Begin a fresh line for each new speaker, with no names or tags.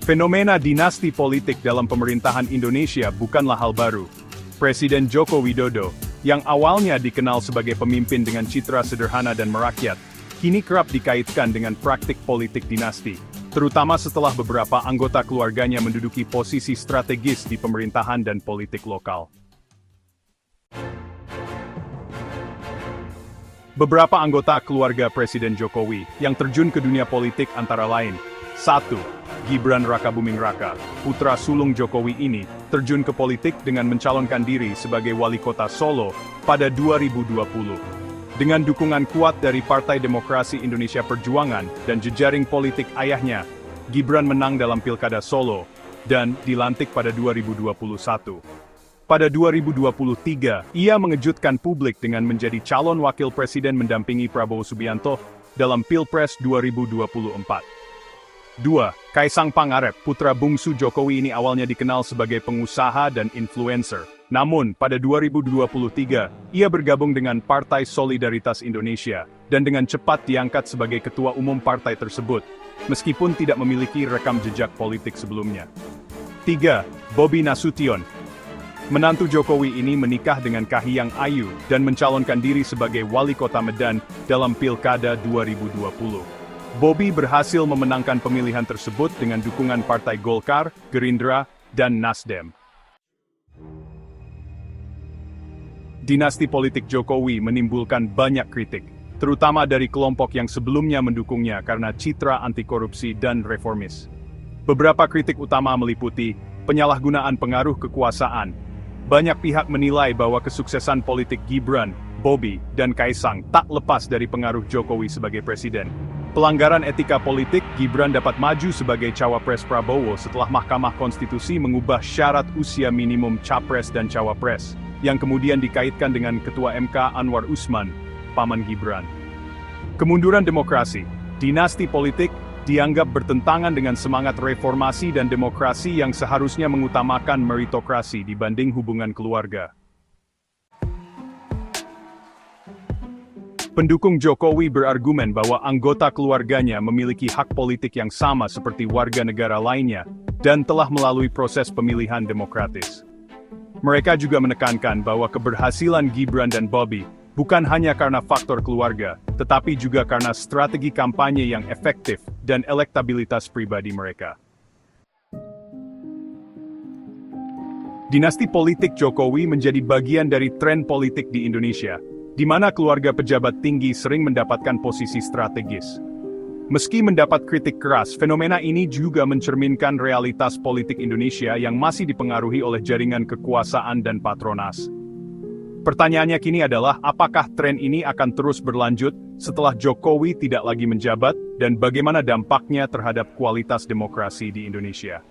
Fenomena dinasti politik dalam pemerintahan Indonesia bukanlah hal baru. Presiden Joko Widodo, yang awalnya dikenal sebagai pemimpin dengan citra sederhana dan merakyat, kini kerap dikaitkan dengan praktik politik dinasti, terutama setelah beberapa anggota keluarganya menduduki posisi strategis di pemerintahan dan politik lokal. Beberapa anggota keluarga Presiden Jokowi yang terjun ke dunia politik antara lain, 1. Gibran Rakabuming Raka, putra sulung Jokowi ini, terjun ke politik dengan mencalonkan diri sebagai wali kota Solo pada 2020. Dengan dukungan kuat dari Partai Demokrasi Indonesia Perjuangan dan jejaring politik ayahnya, Gibran menang dalam Pilkada Solo dan dilantik pada 2021. Pada 2023, ia mengejutkan publik dengan menjadi calon wakil presiden mendampingi Prabowo Subianto dalam Pilpres 2024. 2. Kaisang Pangarep, putra bungsu Jokowi ini awalnya dikenal sebagai pengusaha dan influencer. Namun, pada 2023, ia bergabung dengan Partai Solidaritas Indonesia, dan dengan cepat diangkat sebagai ketua umum partai tersebut, meskipun tidak memiliki rekam jejak politik sebelumnya. 3. Bobi Nasution. Menantu Jokowi ini menikah dengan Kahiyang Ayu dan mencalonkan diri sebagai wali kota Medan dalam Pilkada 2020. Bobi berhasil memenangkan pemilihan tersebut dengan dukungan Partai Golkar, Gerindra, dan Nasdem. Dinasti politik Jokowi menimbulkan banyak kritik, terutama dari kelompok yang sebelumnya mendukungnya karena citra anti korupsi dan reformis. Beberapa kritik utama meliputi penyalahgunaan pengaruh kekuasaan. Banyak pihak menilai bahwa kesuksesan politik Gibran, Bobi, dan Kaisang tak lepas dari pengaruh Jokowi sebagai presiden. Pelanggaran etika politik, Gibran dapat maju sebagai cawapres Prabowo setelah Mahkamah Konstitusi mengubah syarat usia minimum capres dan cawapres, yang kemudian dikaitkan dengan Ketua MK Anwar Usman, paman Gibran. Kemunduran demokrasi, dinasti politik, dianggap bertentangan dengan semangat reformasi dan demokrasi yang seharusnya mengutamakan meritokrasi dibanding hubungan keluarga. Pendukung Jokowi berargumen bahwa anggota keluarganya memiliki hak politik yang sama seperti warga negara lainnya, dan telah melalui proses pemilihan demokratis. Mereka juga menekankan bahwa keberhasilan Gibran dan Bobi bukan hanya karena faktor keluarga, tetapi juga karena strategi kampanye yang efektif dan elektabilitas pribadi mereka. Dinasti politik Jokowi menjadi bagian dari tren politik di Indonesia, di mana keluarga pejabat tinggi sering mendapatkan posisi strategis. Meski mendapat kritik keras, fenomena ini juga mencerminkan realitas politik Indonesia yang masih dipengaruhi oleh jaringan kekuasaan dan patronas. Pertanyaannya kini adalah, apakah tren ini akan terus berlanjut setelah Jokowi tidak lagi menjabat, dan bagaimana dampaknya terhadap kualitas demokrasi di Indonesia?